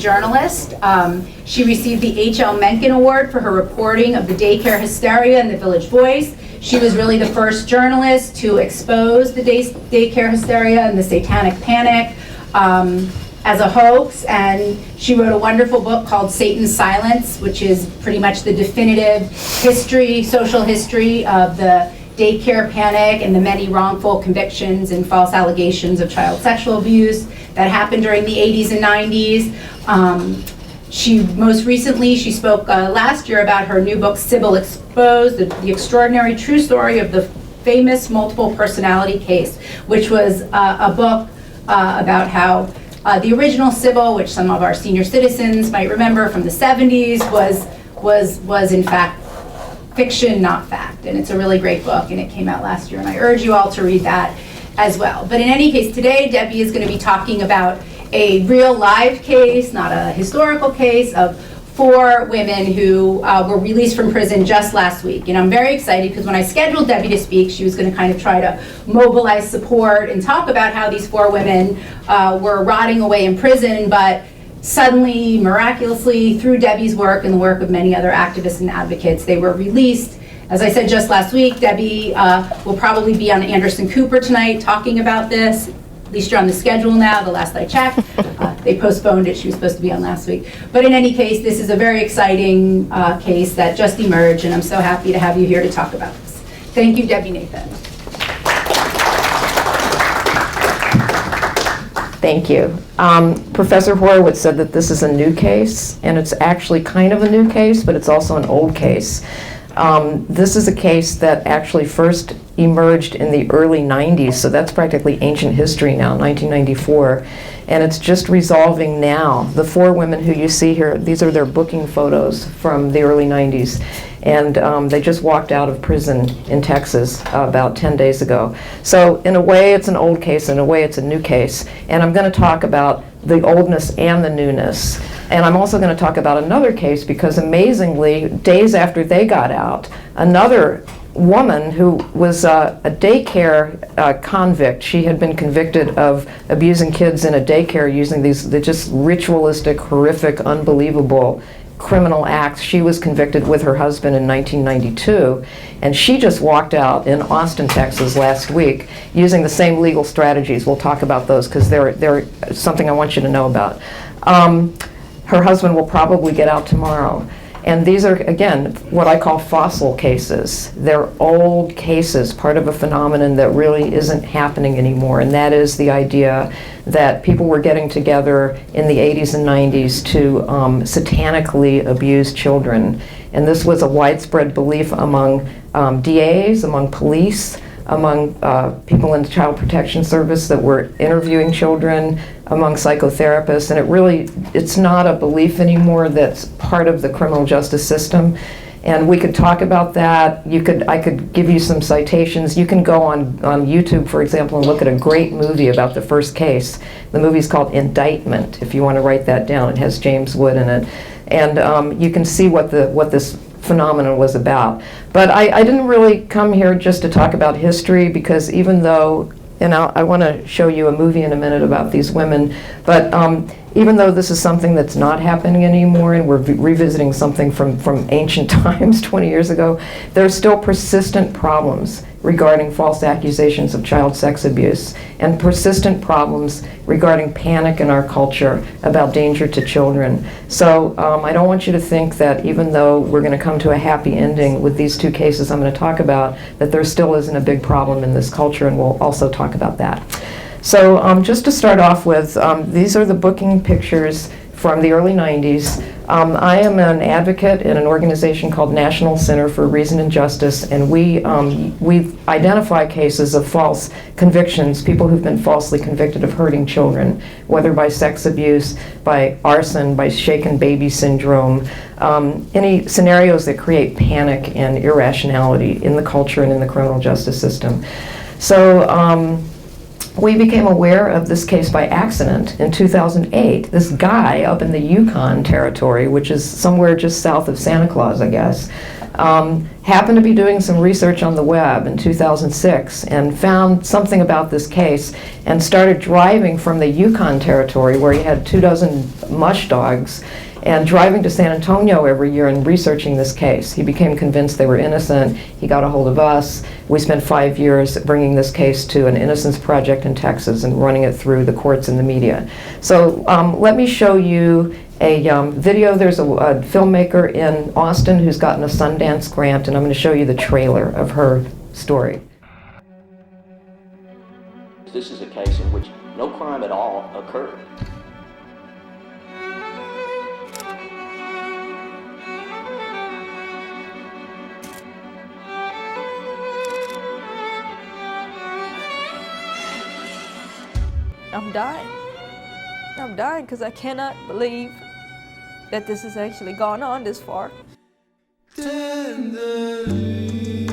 journalist. She received the H.L. Mencken Award for her reporting of the daycare hysteria in the Village Voice. She was really the first journalist to expose the daycare hysteria and the satanic panic as a hoax, and she wrote a wonderful book called Satan's Silence, which is pretty much the definitive history, social history of the daycare panic and the many wrongful convictions and false allegations of child sexual abuse that happened during the 80s and 90s. Most recently, she spoke last year about her new book, Sybil Exposed, the extraordinary true story of the famous multiple personality case, which was a book about how the original Sybil, which some of our senior citizens might remember from the 70s, was in fact fiction, not fact. And it's a really great book, and it came out last year, and I urge you all to read that as well. But in any case, today Debbie is going to be talking about a real live case, not a historical case, of 4 women who were released from prison just last week. And I'm very excited because when I scheduled Debbie to speak, she was going to kind of try to mobilize support and talk about how these 4 women were rotting away in prison, but suddenly, miraculously, through Debbie's work and the work of many other activists and advocates, they were released. As I said just last week, Debbie will probably be on Anderson Cooper tonight talking about this. At least you're on the schedule now, the last I checked. They postponed it. She was supposed to be on last week. But in any case, this is a very exciting case that just emerged, and I'm so happy to have you here to talk about this. Thank you, Debbie Nathan. Thank you. Professor Horowitz said that this is a new case, and it's actually kind of a new case, but it's also an old case. This is a case that actually first emerged in the early 90s, so that's practically ancient history now, 1994, and it's just resolving now. The 4 women who you see here, these are their booking photos from the early 90s, and they just walked out of prison in Texas about 10 days ago. So in a way it's an old case, in a way it's a new case, and I'm going to talk about the oldness and the newness. And I'm also going to talk about another case because amazingly, days after they got out, another woman who was a daycare convict, she had been convicted of abusing kids in a daycare using these just ritualistic, horrific, unbelievable criminal acts. She was convicted with her husband in 1992, and she just walked out in Austin, Texas last week using the same legal strategies. We'll talk about those because they're something I want you to know about. Her husband will probably get out tomorrow. And these are, again, what I call fossil cases. They're old cases, part of a phenomenon that really isn't happening anymore, and that is the idea that people were getting together in the 80s and 90s to satanically abuse children. And this was a widespread belief among DAs, among police, among people in the Child Protection Service that were interviewing children, among psychotherapists, and it's not a belief anymore that's part of the criminal justice system. And we could talk about that. I could give you some citations. You can go on YouTube, for example, and look at a great movie about the first case. The movie's called Indictment, if you want to write that down. It has James Wood in it. And you can see what this phenomenon was about. But I didn't really come here just to talk about history, because even though, and I want to show you a movie in a minute about these women, but even though this is something that's not happening anymore and we're revisiting something from ancient times 20 years ago, there are still persistent problems regarding false accusations of child sex abuse and persistent problems regarding panic in our culture about danger to children. So I don't want you to think that even though we're going to come to a happy ending with these 2 cases I'm going to talk about, that there still isn't a big problem in this culture, and we'll also talk about that. So just to start off with, these are the booking pictures from the early 90s. I am an advocate in an organization called National Center for Reason and Justice, and we identify cases of false convictions, people who've been falsely convicted of hurting children, whether by sex abuse, by arson, by shaken baby syndrome, any scenarios that create panic and irrationality in the culture and in the criminal justice system. So we became aware of this case by accident in 2008. This guy up in the Yukon Territory, which is somewhere just south of Santa Claus, I guess, happened to be doing some research on the web in 2006 and found something about this case and started driving from the Yukon Territory, where he had 24 mush dogs, and driving to San Antonio every year and researching this case. He became convinced they were innocent. He got a hold of us. We spent 5 years bringing this case to an innocence project in Texas and running it through the courts and the media. So let me show you a video. There's a filmmaker in Austin who's gotten a Sundance grant, and I'm going to show you the trailer of her story. This is a case in which no crime at all occurred. I'm dying. I'm dying because I cannot believe that this has actually gone on this far. Tenderly,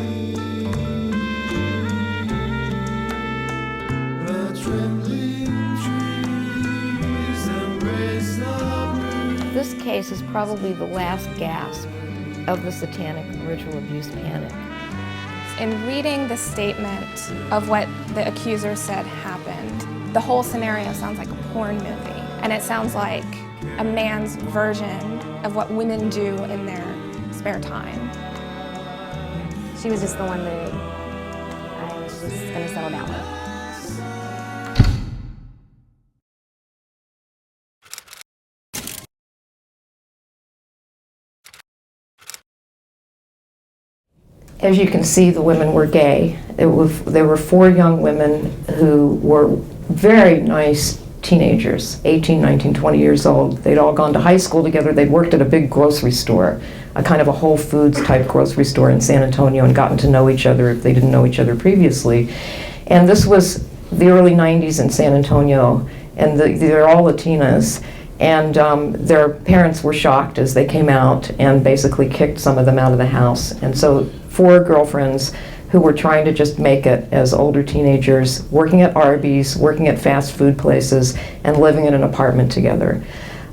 the trembling trees embrace the breeze. This case is probably the last gasp of the satanic ritual abuse panic. In reading the statement of what the accuser said happened, the whole scenario sounds like a porn movie, and it sounds like a man's version of what women do in their spare time. She was just the one that I was going to settle down with. As you can see, the women were gay. There were 4 young women who were very nice teenagers, 18, 19, 20 years old. They'd all gone to high school together. They'd worked at a big grocery store, a kind of a Whole Foods type grocery store in San Antonio, and gotten to know each other if they didn't know each other previously. And this was the early 90s in San Antonio, and they're all Latinas. And their parents were shocked as they came out and basically kicked some of them out of the house. And so 4 girlfriends who were trying to just make it as older teenagers, working at Arby's, working at fast food places, and living in an apartment together.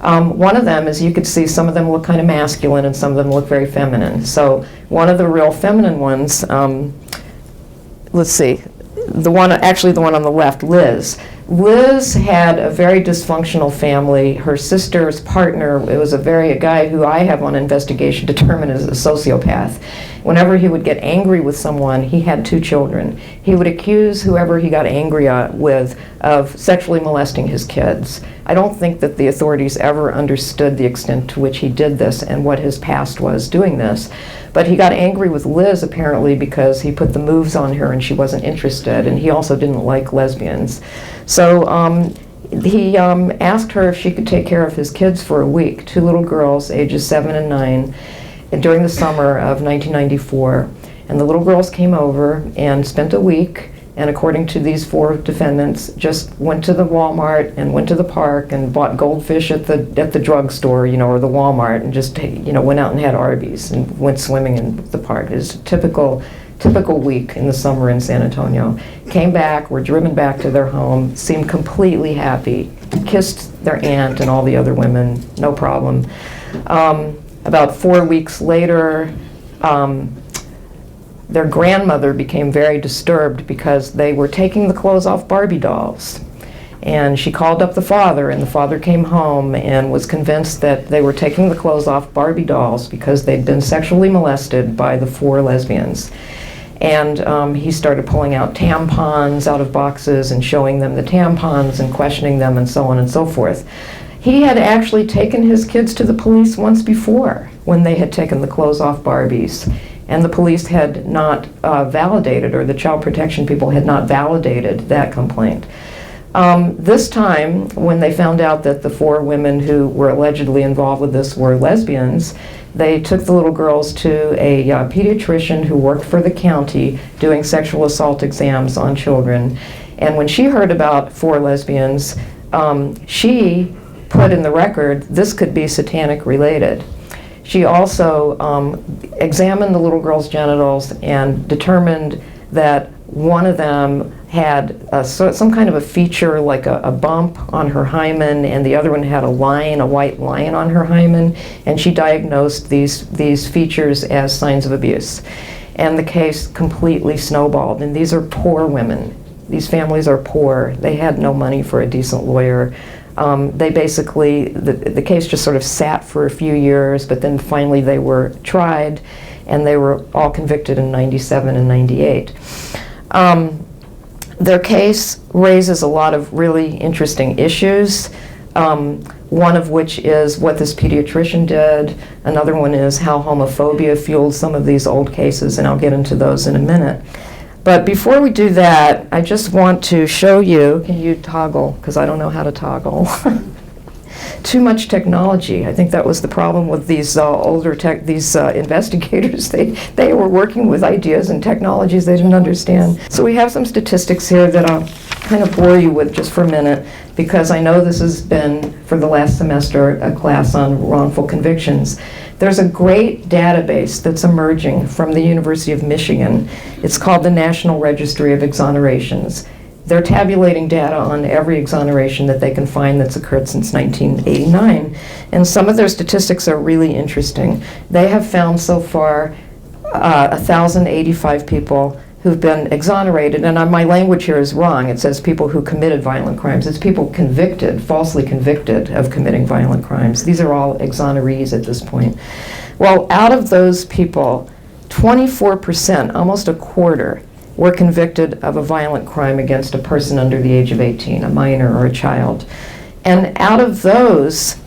One of them, as you could see, some of them look kind of masculine and some of them look very feminine. So one of the real feminine ones, let's see, the one on the left, Liz. Liz had a very dysfunctional family. Her sister's partner, it was a guy who I have on investigation determined as a sociopath. Whenever he would get angry with someone, he had 2 children. He would accuse whoever he got angry with of sexually molesting his kids. I don't think that the authorities ever understood the extent to which he did this and what his past was doing this. But he got angry with Liz apparently because he put the moves on her and she wasn't interested, and he also didn't like lesbians. So he asked her if she could take care of his kids for a week, 2 little girls, ages 7 and 9, during the summer of 1994. And the little girls came over and spent a week, and according to these 4 defendants, just went to the Walmart and went to the park and bought goldfish at the drugstore, or the Walmart, and just, went out and had Arby's and went swimming in the park. It was a typical week in the summer in San Antonio. Came back, were driven back to their home, seemed completely happy, kissed their aunt and all the other women, no problem. About 4 weeks later, their grandmother became very disturbed because they were taking the clothes off Barbie dolls. And she called up the father, and the father came home and was convinced that they were taking the clothes off Barbie dolls because they'd been sexually molested by the 4 lesbians. And he started pulling out tampons out of boxes and showing them the tampons and questioning them and so on and so forth. He had actually taken his kids to the police once before when they had taken the clothes off Barbies, and the police had not validated, or the child protection people had not validated that complaint. This time, when they found out that the 4 women who were allegedly involved with this were lesbians, they took the little girls to a pediatrician who worked for the county doing sexual assault exams on children. And when she heard about 4 lesbians, she put in the record this could be satanic related. She also examined the little girls' genitals and determined that one of them had some kind of a feature like a bump on her hymen, and the other one had a white line on her hymen, and she diagnosed these features as signs of abuse. And the case completely snowballed, and these are poor women. These families are poor. They had no money for a decent lawyer. They basically, the case just sort of sat for a few years, but then finally they were tried, and they were all convicted in 97 and 98. Their case raises a lot of really interesting issues, one of which is what this pediatrician did. Another one is how homophobia fueled some of these old cases, and I'll get into those in a minute. But before we do that, I just want to show you, can you toggle? Because I don't know how to toggle. Too much technology. I think that was the problem with these investigators. They were working with ideas and technologies they didn't understand. So we have some statistics here that I'll kind of bore you with just for a minute, because I know this has been, for the last semester, a class on wrongful convictions. There's a great database that's emerging from the University of Michigan. It's called the National Registry of Exonerations. They're tabulating data on every exoneration that they can find that's occurred since 1989. And some of their statistics are really interesting. They have found so far 1,085 people who've been exonerated, and my language here is wrong. It says people who committed violent crimes. It's people convicted, falsely convicted of committing violent crimes. These are all exonerees at this point. Well, out of those people, 24%, almost a quarter, were convicted of a violent crime against a person under the age of 18, a minor or a child. And out of those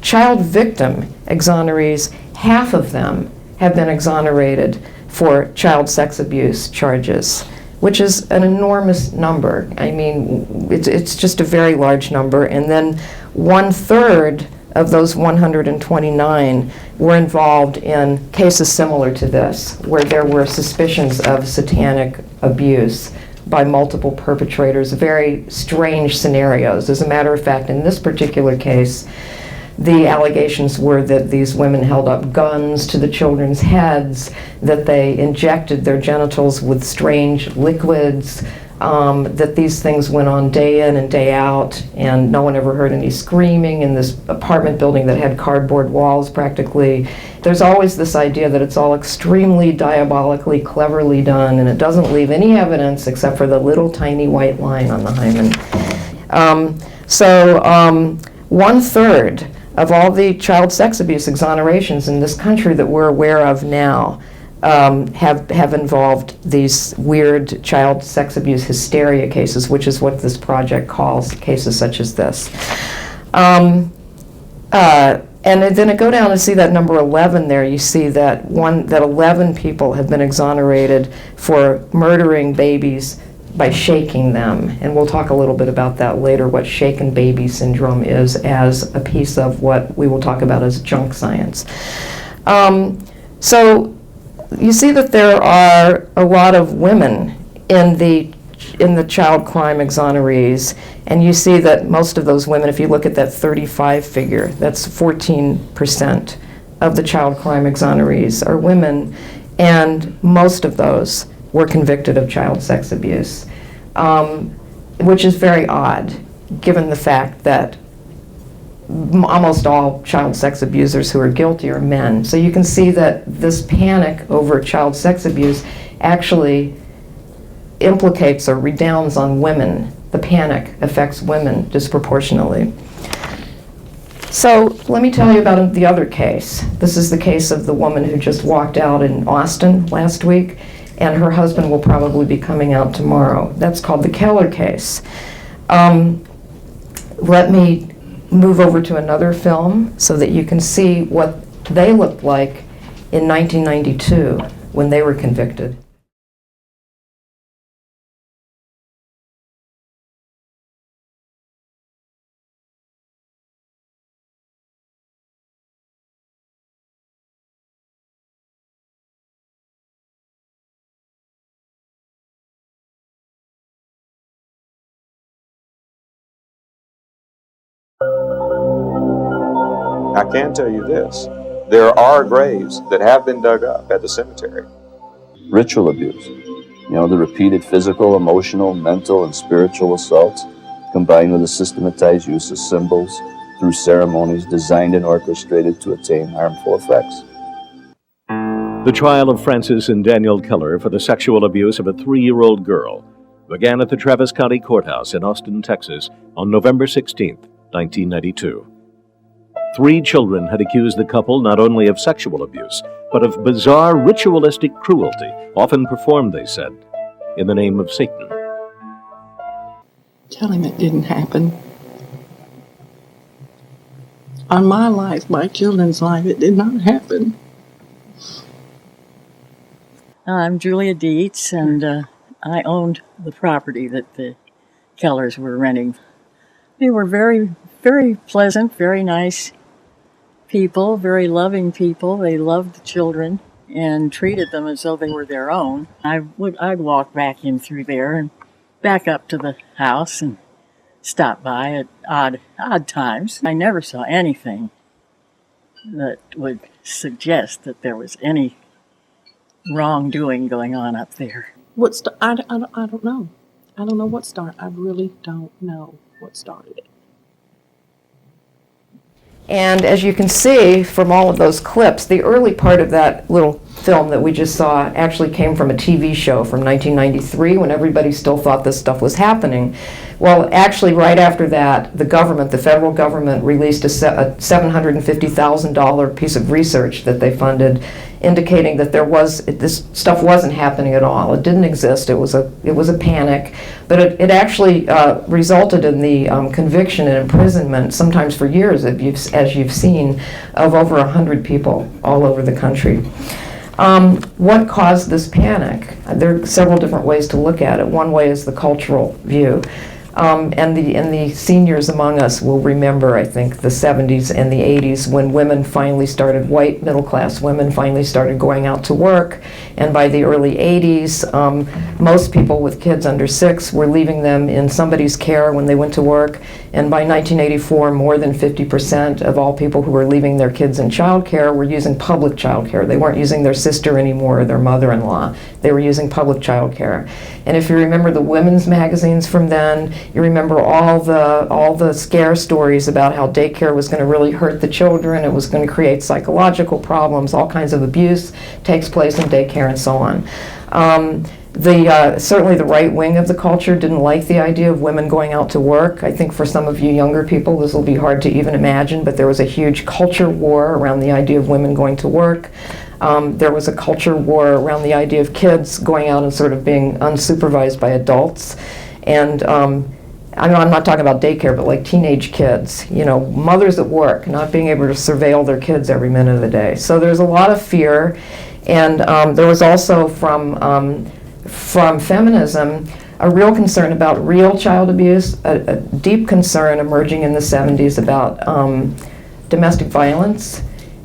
child victim exonerees, half of them have been exonerated for child sex abuse charges, which is an enormous number. I mean, it's just a very large number. And then 1/3 of those 129 were involved in cases similar to this, where there were suspicions of satanic abuse by multiple perpetrators, very strange scenarios. As a matter of fact, in this particular case, the allegations were that these women held up guns to the children's heads, that they injected their genitals with strange liquids, that these things went on day in and day out, and no one ever heard any screaming in this apartment building that had cardboard walls practically. There's always this idea that it's all extremely diabolically, cleverly done, and it doesn't leave any evidence except for the little tiny white line on the hymen. 1/3 of all the child sex abuse exonerations in this country that we're aware of now have involved these weird child sex abuse hysteria cases, which is what this project calls cases such as this. And then I go down and see that number 11 there. You see that 11 people have been exonerated for murdering babies by shaking them. And we'll talk a little bit about that later, what shaken baby syndrome is, as a piece of what we will talk about as junk science. So you see that there are a lot of women in the child crime exonerees, and you see that most of those women, if you look at that 35 figure, that's 14% of the child crime exonerees are women, and most of those were convicted of child sex abuse, which is very odd, given the fact that almost all child sex abusers who are guilty are men. So you can see that this panic over child sex abuse actually implicates or redounds on women. The panic affects women disproportionately. So let me tell you about the other case. This is the case of the woman who just walked out in Austin last week, and her husband will probably be coming out tomorrow. That's called the Keller case. Let me move over to another film so that you can see what they looked like in 1992 when they were convicted. I can tell you this, there are graves that have been dug up at the cemetery. Ritual abuse. The repeated physical, emotional, mental, and spiritual assaults, combined with the systematized use of symbols through ceremonies designed and orchestrated to attain harmful effects. The trial of Francis and Daniel Keller for the sexual abuse of a 3-year-old girl began at the Travis County Courthouse in Austin, Texas on November 16, 1992. 3 children had accused the couple not only of sexual abuse, but of bizarre ritualistic cruelty, often performed, they said, in the name of Satan. Tell him it didn't happen. On my life, my children's life, it did not happen. I'm Julia Dietz, and I owned the property that the Kellers were renting. They were very, very pleasant, very nice people, very loving people. They loved the children and treated them as though they were their own. I'd walk back in through there and back up to the house and stop by at odd times. I never saw anything that would suggest that there was any wrongdoing going on up there. I don't know. I don't know what started. I really don't know what started it. And as you can see from all of those clips, the early part of that little film that we just saw actually came from a TV show from 1993 when everybody still thought this stuff was happening. Well, actually, right after that, the federal government released a $750,000 piece of research that they funded, indicating that this stuff wasn't happening at all. It didn't exist. It was a panic, but it actually resulted in the conviction and imprisonment, sometimes for years, as you've seen, of over 100 people all over the country. What caused this panic? There are several different ways to look at it. One way is the cultural view. And the seniors among us will remember, I think, the 70s and the 80s when women finally started, white middle-class women finally started going out to work. And by the early 80s, most people with kids under 6 were leaving them in somebody's care when they went to work. And by 1984, more than 50% of all people who were leaving their kids in child care were using public child care. They weren't using their sister anymore or their mother-in-law. They were using public child care. And if you remember the women's magazines from then, you remember all the scare stories about how daycare was going to really hurt the children, it was going to create psychological problems, all kinds of abuse takes place in daycare and so on. Certainly the right wing of the culture didn't like the idea of women going out to work. I think for some of you younger people this will be hard to even imagine, but there was a huge culture war around the idea of women going to work. There was a culture war around the idea of kids going out and sort of being unsupervised by adults. And I'm not talking about daycare, but like teenage kids, mothers at work, not being able to surveil their kids every minute of the day. So there's a lot of fear. And there was also from feminism a real concern about real child abuse, a deep concern emerging in the 70s about domestic violence.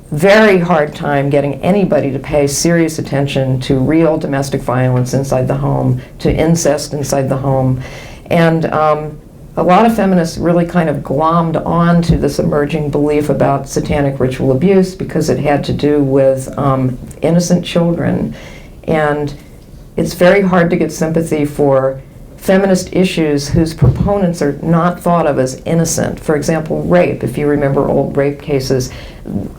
Very hard time getting anybody to pay serious attention to real domestic violence inside the home, to incest inside the home. And a lot of feminists really kind of glommed on to this emerging belief about satanic ritual abuse because it had to do with innocent children. And it's very hard to get sympathy for feminist issues whose proponents are not thought of as innocent. For example, rape. If you remember old rape cases,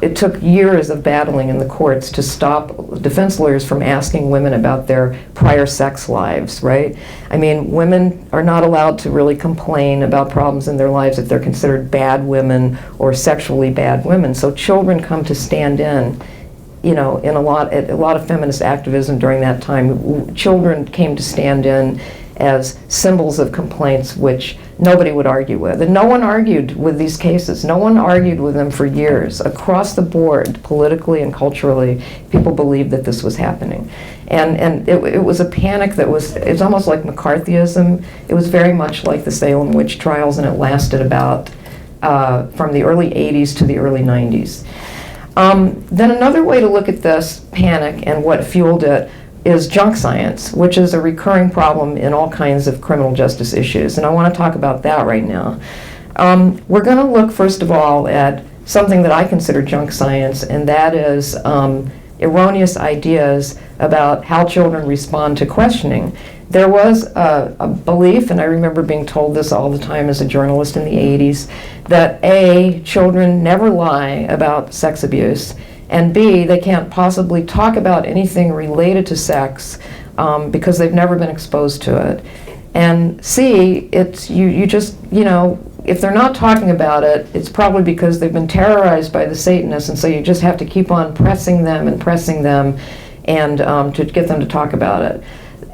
it took years of battling in the courts to stop defense lawyers from asking women about their prior sex lives, right? I mean, women are not allowed to really complain about problems in their lives if they're considered bad women or sexually bad women. So children come to stand in in a lot of feminist activism during that time. Children came to stand in as symbols of complaints which nobody would argue with. And no one argued with these cases. No one argued with them for years. Across the board, politically and culturally, people believed that this was happening. And it was a panic it's almost like McCarthyism. It was very much like the Salem witch trials, and it lasted about from the early 80s to the early 90s. Then another way to look at this panic and what fueled it is junk science, which is a recurring problem in all kinds of criminal justice issues. And I want to talk about that right now. We're going to look, first of all, at something that I consider junk science, and that is erroneous ideas about how children respond to questioning. There was a belief, and I remember being told this all the time as a journalist in the 80s, that A, children never lie about sex abuse, and B, they can't possibly talk about anything related to sex because they've never been exposed to it. And C, it's you just, if they're not talking about it, it's probably because they've been terrorized by the Satanists, and so you just have to keep on pressing them and to get them to talk about it.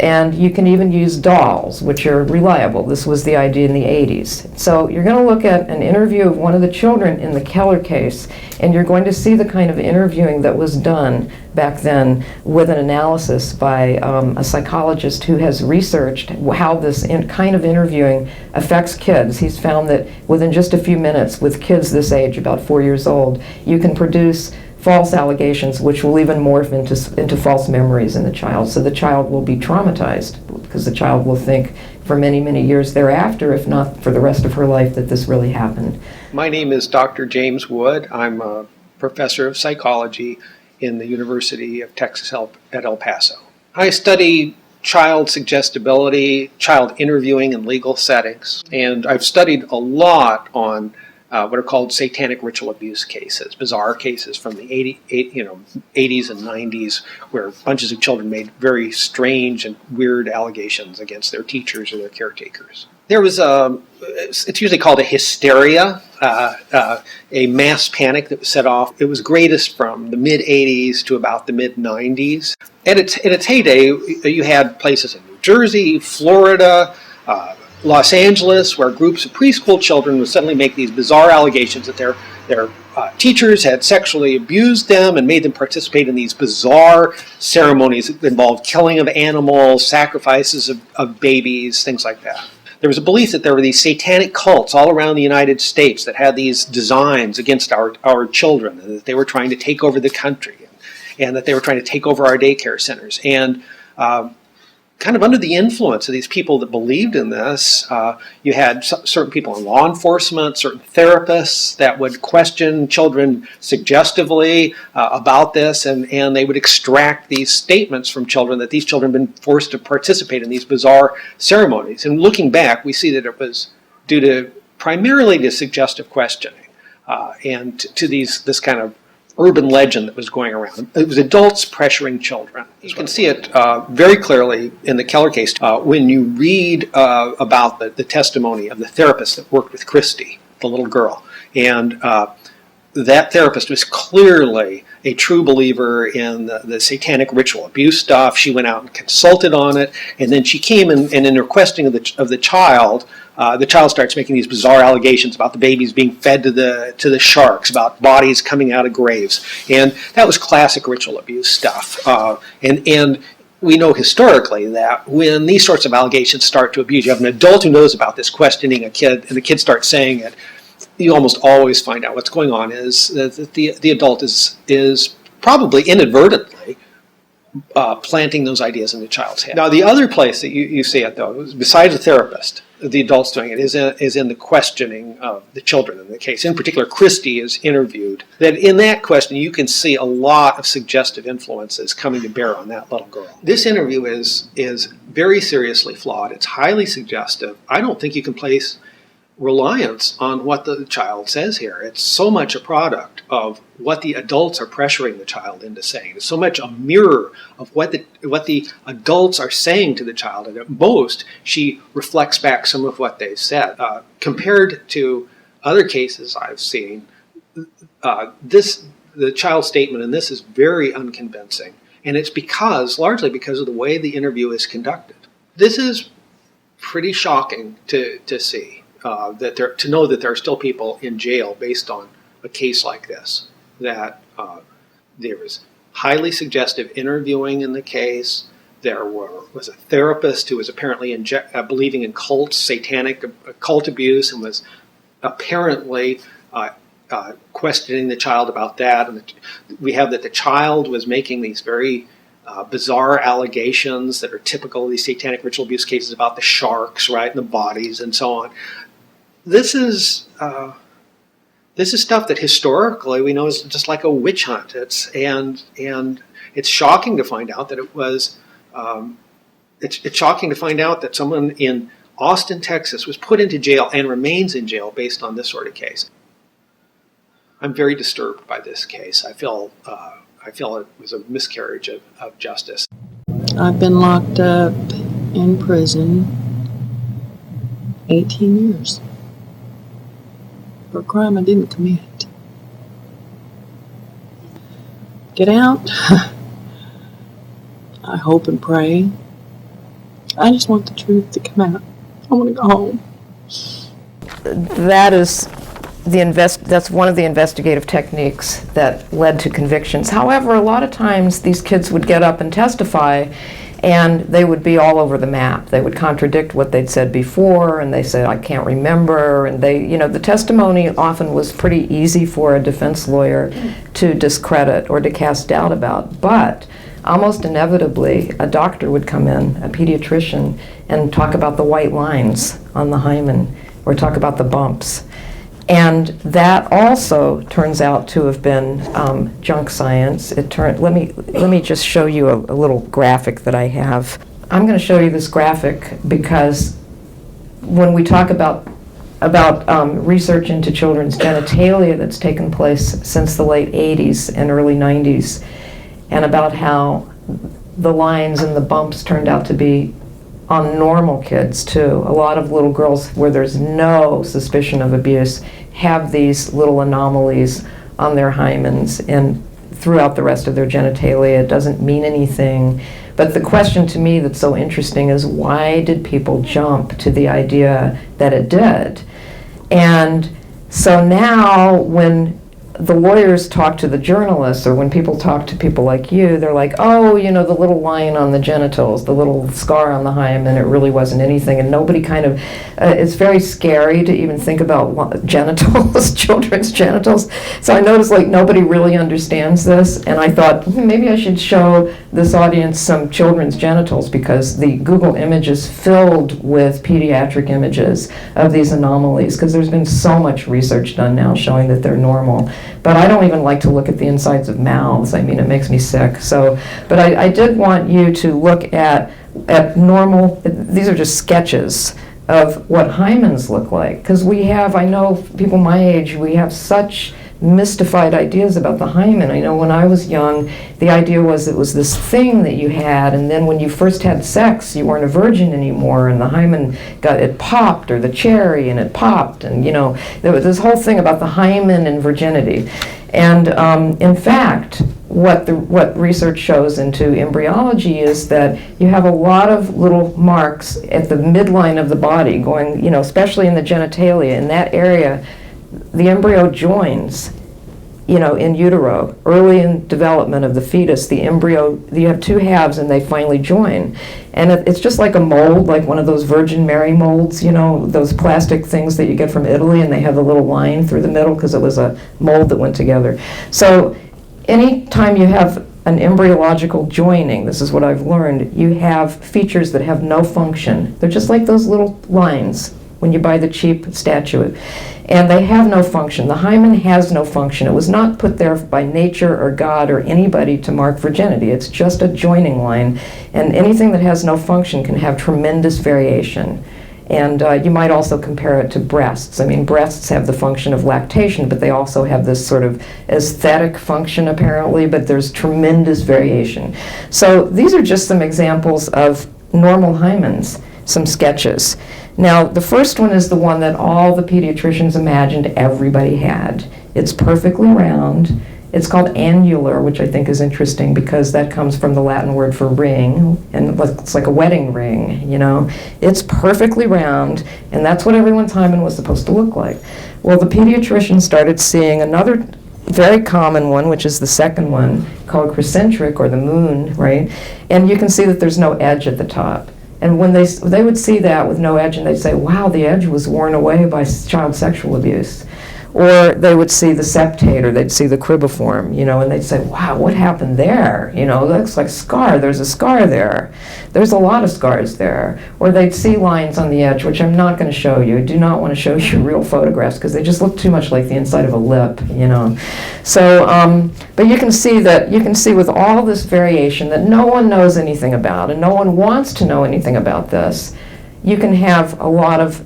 And you can even use dolls, which are reliable. This was the idea in the 80s. So you're going to look at an interview of one of the children in the Keller case, and you're going to see the kind of interviewing that was done back then with an analysis by a psychologist who has researched how this kind of interviewing affects kids. He's found that within just a few minutes with kids this age, about 4 years old, you can produce false allegations, which will even morph into false memories in the child. So the child will be traumatized because the child will think for many, many years thereafter, if not for the rest of her life, that this really happened. My name is Dr. James Wood. I'm a professor of psychology in the University of Texas at El Paso. I study child suggestibility, child interviewing in legal settings, and I've studied a lot on what are called satanic ritual abuse cases, bizarre cases from the 80s and 90s, where bunches of children made very strange and weird allegations against their teachers or their caretakers. There was it's usually called a hysteria, a mass panic that was set off. It was greatest from the mid-80s to about the mid-90s. At its heyday, you had places in New Jersey, Florida, Los Angeles, where groups of preschool children would suddenly make these bizarre allegations that their teachers had sexually abused them and made them participate in these bizarre ceremonies that involved killing of animals, sacrifices of babies, things like that. There was a belief that there were these satanic cults all around the United States that had these designs against our children, and that they were trying to take over the country, and that they were trying to take over our daycare centers. And kind of under the influence of these people that believed in this, you had certain people in law enforcement, certain therapists that would question children suggestively about this, and they would extract these statements from children that these children had been forced to participate in these bizarre ceremonies. And looking back, we see that it was due to primarily to suggestive questioning and to this kind of urban legend that was going around. It was adults pressuring children. You can see it very clearly in the Keller case when you read about the testimony of the therapist that worked with Christy, the little girl. And that therapist was clearly a true believer in the satanic ritual abuse stuff. She went out and consulted on it, and then she came and in her questioning of the child starts making these bizarre allegations about the babies being fed to the sharks, about bodies coming out of graves, and that was classic ritual abuse stuff. And we know historically that when these sorts of allegations start to abuse, you have an adult who knows about this questioning a kid, and the kid starts saying it. You almost always find out what's going on is that the adult is probably inadvertently planting those ideas in the child's head. Now, the other place that you see it, though, besides the therapist, the adults doing it, is in the questioning of the children in the case. In particular, Christy is interviewed. That in that question, you can see a lot of suggestive influences coming to bear on that little girl. This interview is very seriously flawed. It's highly suggestive. I don't think you can place reliance on what the child says here. It's so much a product of what the adults are pressuring the child into saying. It's so much a mirror of what the adults are saying to the child, and at most she reflects back some of what they've said. Compared to other cases I've seen, the child's statement in this is very unconvincing, and it's largely because of the way the interview is conducted. This is pretty shocking to see. To know that there are still people in jail based on a case like this, that there was highly suggestive interviewing in the case. There was a therapist who was apparently believing in cults, satanic cult abuse, and was apparently questioning the child about that. And we have that the child was making these very bizarre allegations that are typical of these satanic ritual abuse cases about the sharks, right, and the bodies and so on. This is stuff that historically we know is just like a witch hunt. And It's shocking to find out that it was, it's shocking to find out that someone in Austin, Texas was put into jail and remains in jail based on this sort of case. I'm very disturbed by this case. I feel it was a miscarriage of justice. I've been locked up in prison 18 years for a crime I didn't commit. Get out. I hope and pray. I just want the truth to come out. I want to go home. That's one of the investigative techniques that led to convictions. However, a lot of times these kids would get up and testify, and they would be all over the map. They would contradict what they'd said before, and they said, I can't remember, and the testimony often was pretty easy for a defense lawyer to discredit or to cast doubt about. But almost inevitably, a doctor would come in, a pediatrician, and talk about the white lines on the hymen, or talk about the bumps. And that also turns out to have been junk science. Let me just show you a little graphic that I have. I'm going to show you this graphic because when we talk about research into children's genitalia that's taken place since the late 80s and early 90s, and about how the lines and the bumps turned out to be on normal kids too. A lot of little girls where there's no suspicion of abuse have these little anomalies on their hymens and throughout the rest of their genitalia. It doesn't mean anything. But the question to me that's so interesting is, why did people jump to the idea that it did? And so now when the lawyers talk to the journalists, or when people talk to people like you, they're like, oh, the little line on the genitals, the little scar on the hymen, it really wasn't anything. And nobody it's very scary to even think about genitals, children's genitals. So I noticed nobody really understands this, and I thought maybe I should show this audience some children's genitals, because the Google image is filled with pediatric images of these anomalies, because there's been so much research done now showing that they're normal. But I don't even like to look at the insides of mouths. I mean, it makes me sick. But I did want you to look at normal, these are just sketches of what hymens look like. Because I know people my age, we have such mystified ideas about the hymen. I know when I was young, the idea was it was this thing that you had, and then when you first had sex, you weren't a virgin anymore, and the hymen it popped, or the cherry, and it popped, and there was this whole thing about the hymen and virginity. And in fact, what research shows into embryology is that you have a lot of little marks at the midline of the body going, especially in the genitalia. In that area, the embryo joins, in utero. Early in development of the fetus, the embryo, you have two halves and they finally join. And it's just like a mold, like one of those Virgin Mary molds, those plastic things that you get from Italy, and they have the little line through the middle because it was a mold that went together. So anytime you have an embryological joining, this is what I've learned, you have features that have no function. They're just like those little lines when you buy the cheap statue. And they have no function. The hymen has no function. It was not put there by nature or God or anybody to mark virginity. It's just a joining line. And anything that has no function can have tremendous variation. And you might also compare it to breasts. I mean, breasts have the function of lactation, but they also have this sort of aesthetic function apparently, but there's tremendous variation. So these are just some examples of normal hymens, some sketches. Now, the first one is the one that all the pediatricians imagined everybody had. It's perfectly round. It's called annular, which I think is interesting because that comes from the Latin word for ring, and it's like a wedding ring, It's perfectly round, and that's what everyone's hymen was supposed to look like. Well, the pediatrician started seeing another very common one, which is the second one, called crescentric, or the moon, right? And you can see that there's no edge at the top. And when they would see that with no edge, and they'd say, wow, the edge was worn away by child sexual abuse. Or they would see the septate, or they'd see the cribiform, and they'd say, wow, what happened there? It looks like a scar. There's a scar there. There's a lot of scars there. Or they'd see lines on the edge, which I'm not going to show you. I do not want to show you real photographs because they just look too much like the inside of a lip, So, but you can see with all this variation that no one knows anything about, and no one wants to know anything about this. You can have a lot of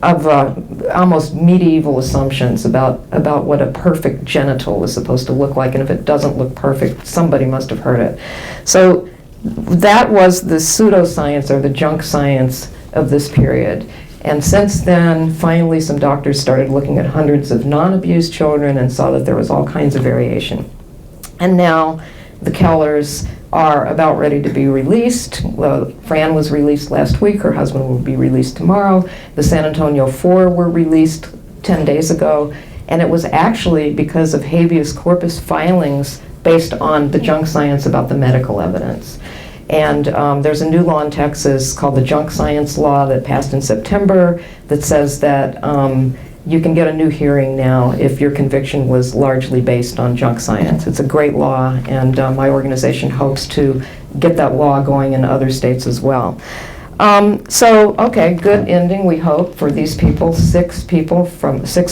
almost medieval assumptions about what a perfect genital is supposed to look like, and if it doesn't look perfect, somebody must have heard it. So that was the pseudoscience or the junk science of this period. And since then, finally, some doctors started looking at hundreds of non-abused children and saw that there was all kinds of variation. And now the Kellers are about ready to be released. Fran was released last week. Her husband will be released tomorrow. The San Antonio Four were released 10 days ago. And it was actually because of habeas corpus filings based on the junk science about the medical evidence. And there's a new law in Texas called the Junk Science Law that passed in September that says that you can get a new hearing now if your conviction was largely based on junk science. It's a great law, and my organization hopes to get that law going in other states as well. Okay, good ending, we hope, for these people, six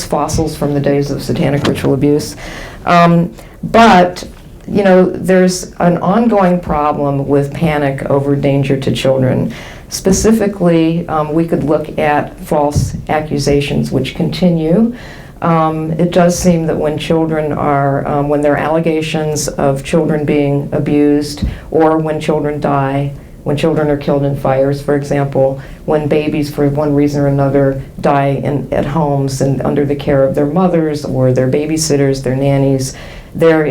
fossils from the days of satanic ritual abuse. But there's an ongoing problem with panic over danger to children. Specifically, we could look at false accusations which continue. It does seem that when children are, when there are allegations of children being abused, or when children die, when children are killed in fires, for example, when babies, for one reason or another, die at homes and under the care of their mothers or their babysitters, their nannies, there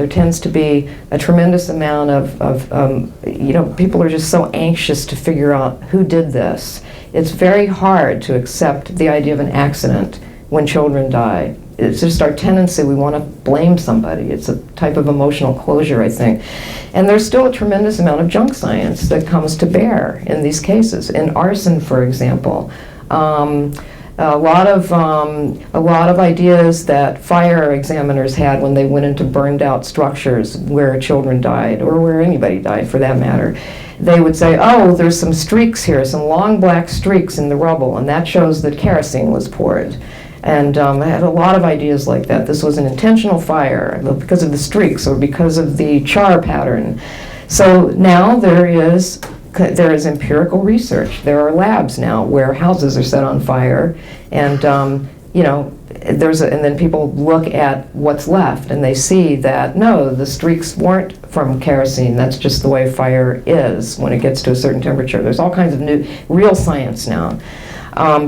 tends to be a tremendous amount of people are just so anxious to figure out who did this. It's very hard to accept the idea of an accident when children die. It's just our tendency, we want to blame somebody. It's a type of emotional closure, I think. And there's still a tremendous amount of junk science that comes to bear in these cases. In arson, for example, a lot of ideas that fire examiners had when they went into burned out structures where children died, or where anybody died for that matter. They would say, oh, there's some streaks here, some long black streaks in the rubble, and that shows that kerosene was poured. And I had a lot of ideas like that. This was an intentional fire because of the streaks or because of the char pattern. So now there is empirical research. There are labs now where houses are set on fire, and and then people look at what's left, and they see that no, the streaks weren't from kerosene. That's just the way fire is when it gets to a certain temperature. There's all kinds of new, real science now.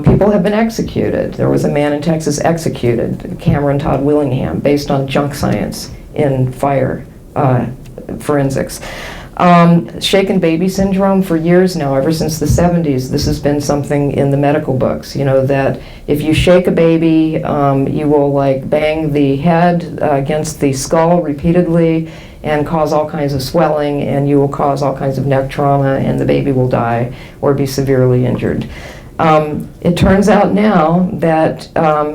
People have been executed. There was a man in Texas executed, Cameron Todd Willingham, based on junk science in fire forensics. Shaken baby syndrome, for years now, ever since the 70s, this has been something in the medical books, that if you shake a baby, you will bang the head against the skull repeatedly and cause all kinds of swelling, and you will cause all kinds of neck trauma, and the baby will die or be severely injured. It turns out now that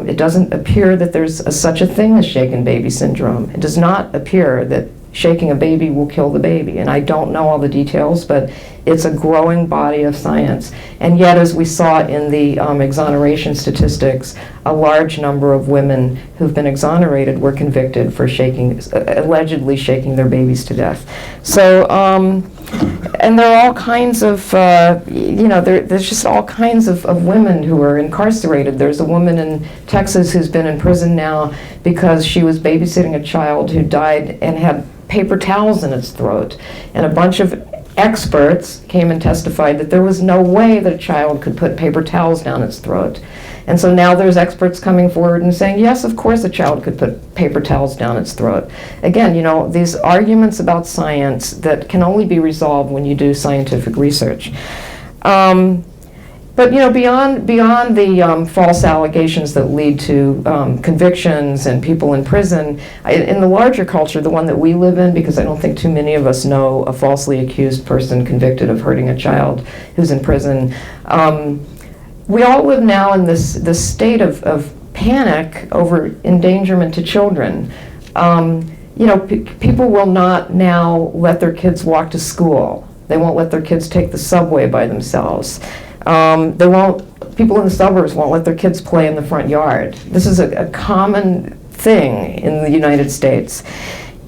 it doesn't appear that there's such a thing as shaken baby syndrome. It does not appear that shaking a baby will kill the baby. And I don't know all the details, but it's a growing body of science. And yet, as we saw in the exoneration statistics, a large number of women who've been exonerated were convicted for allegedly shaking their babies to death. So, and there are all kinds of, there's just all kinds of women who are incarcerated. There's a woman in Texas who's been in prison now because she was babysitting a child who died and had paper towels in its throat. And a bunch of experts came and testified that there was no way that a child could put paper towels down its throat. And so now there's experts coming forward and saying, yes, of course a child could put paper towels down its throat. Again, these arguments about science that can only be resolved when you do scientific research. But beyond the false allegations that lead to convictions and people in prison, in the larger culture, the one that we live in, because I don't think too many of us know a falsely accused person convicted of hurting a child who's in prison, we all live now in this state of panic over endangerment to children. You know, people will not now let their kids walk to school. They won't let their kids take the subway by themselves. People in the suburbs won't let their kids play in the front yard. This is a common thing in the United States.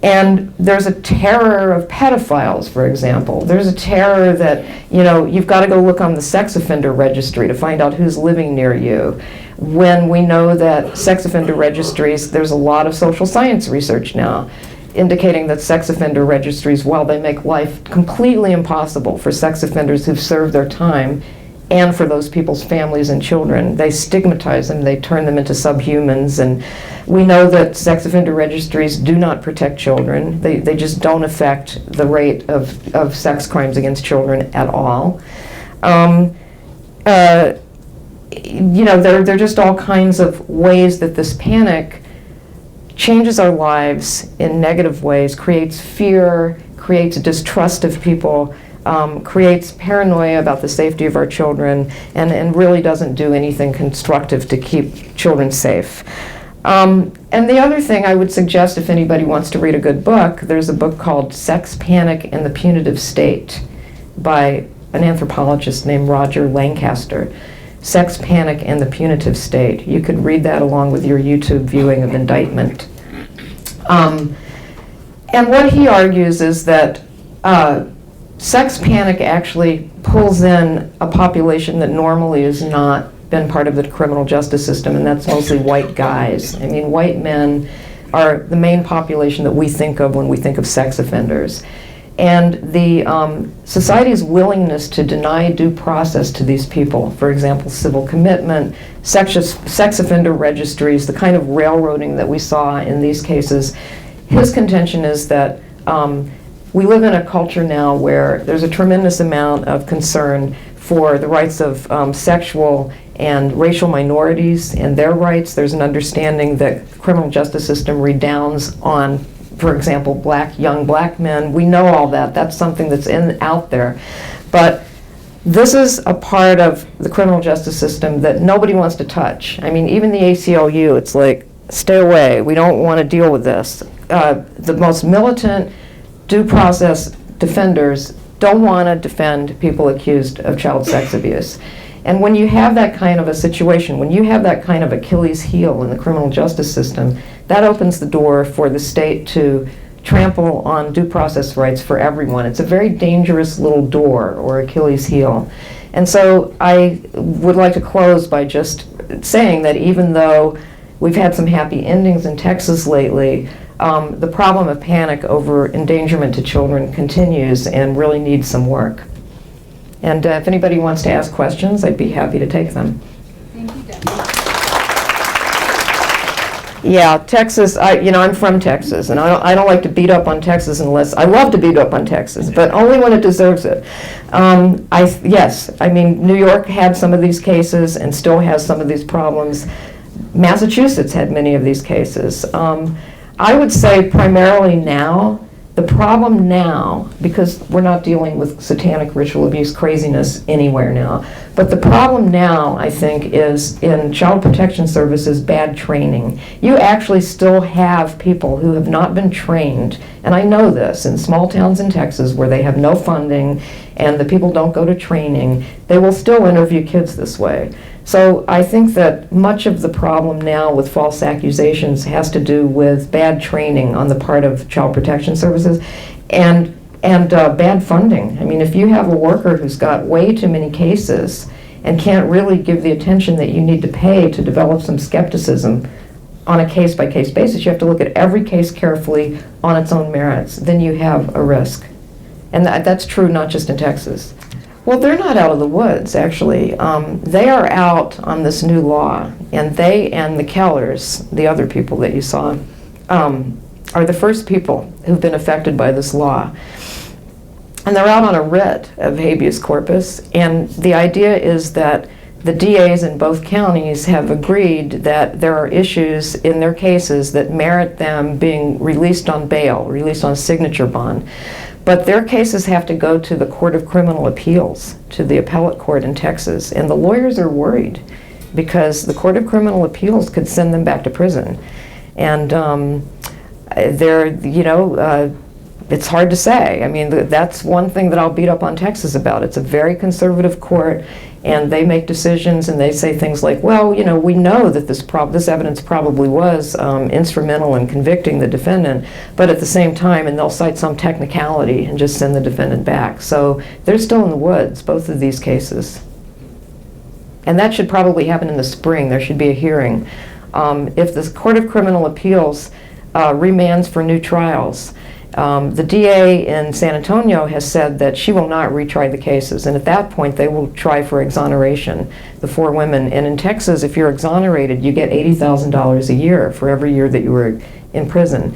And there's a terror of pedophiles, for example. There's a terror that, you know, you've got to go look on the sex offender registry to find out who's living near you. When we know that sex offender registries, there's a lot of social science research now indicating that sex offender registries, while they make life completely impossible for sex offenders who've served their time, and for those people's families and children, they stigmatize them, they turn them into subhumans, and we know that sex offender registries do not protect children. They just don't affect the rate of sex crimes against children at all. You know, there are just all kinds of ways that this panic changes our lives in negative ways, creates fear, creates distrust of people, creates paranoia about the safety of our children, and really doesn't do anything constructive to keep children safe. And the other thing I would suggest, if anybody wants to read a good book, there's a book called Sex, Panic, and the Punitive State by an anthropologist named Roger Lancaster. Sex, Panic, and the Punitive State. You could read that along with your YouTube viewing of Indictment. And what he argues is that sex panic actually pulls in a population that normally has not been part of the criminal justice system, and that's mostly white guys. I mean, white men are the main population that we think of when we think of sex offenders. And the society's willingness to deny due process to these people, for example, civil commitment, sex offender registries, the kind of railroading that we saw in these cases, his contention is that we live in a culture now where there's a tremendous amount of concern for the rights of sexual and racial minorities and their rights. There's an understanding that the criminal justice system redounds on, for example, young black men. We know all that. That's something that's out there. But this is a part of the criminal justice system that nobody wants to touch. I mean, even the ACLU, it's like, stay away. We don't want to deal with this. The most militant due process defenders don't want to defend people accused of child sex abuse. And when you have that kind of a situation, when you have that kind of Achilles heel in the criminal justice system, that opens the door for the state to trample on due process rights for everyone. It's a very dangerous little door or Achilles heel. And so I would like to close by just saying that even though we've had some happy endings in Texas lately, the problem of panic over endangerment to children continues and really needs some work. And if anybody wants to ask questions, I'd be happy to take them. Thank you, Debbie. Yeah, Texas, I'm from Texas, and I don't like to beat up on Texas unless, I love to beat up on Texas, but only when it deserves it. Yes, I mean, New York had some of these cases and still has some of these problems. Massachusetts had many of these cases. I would say primarily now, the problem now, because we're not dealing with satanic ritual abuse craziness anywhere now, but the problem now, I think, is in child protection services, bad training. You actually still have people who have not been trained, and I know this, in small towns in Texas where they have no funding and the people don't go to training, they will still interview kids this way. So I think that much of the problem now with false accusations has to do with bad training on the part of child protection services and bad funding. I mean, if you have a worker who's got way too many cases and can't really give the attention that you need to pay to develop some skepticism on a case-by-case basis, you have to look at every case carefully on its own merits, then you have a risk. And that's true not just in Texas. Well, they're not out of the woods, actually. They are out on this new law, and they and the Kellers, the other people that you saw, are the first people who've been affected by this law. And they're out on a writ of habeas corpus, and the idea is that the DAs in both counties have agreed that there are issues in their cases that merit them being released on bail, released on signature bond. But their cases have to go to the Court of Criminal Appeals, to the appellate court in Texas, and the lawyers are worried because the Court of Criminal Appeals could send them back to prison. And it's hard to say. I mean, that's one thing that I'll beat up on Texas about. It's a very conservative court, and they make decisions and they say things like, well, we know that this evidence probably was instrumental in convicting the defendant, but at the same time, and they'll cite some technicality and just send the defendant back. So they're still in the woods, both of these cases. And that should probably happen in the spring. There should be a hearing. If the Court of Criminal Appeals remands for new trials, the DA in San Antonio has said that she will not retry the cases, and at that point they will try for exoneration, the 4 women. And in Texas, if you're exonerated, you get $80,000 a year for every year that you were in prison.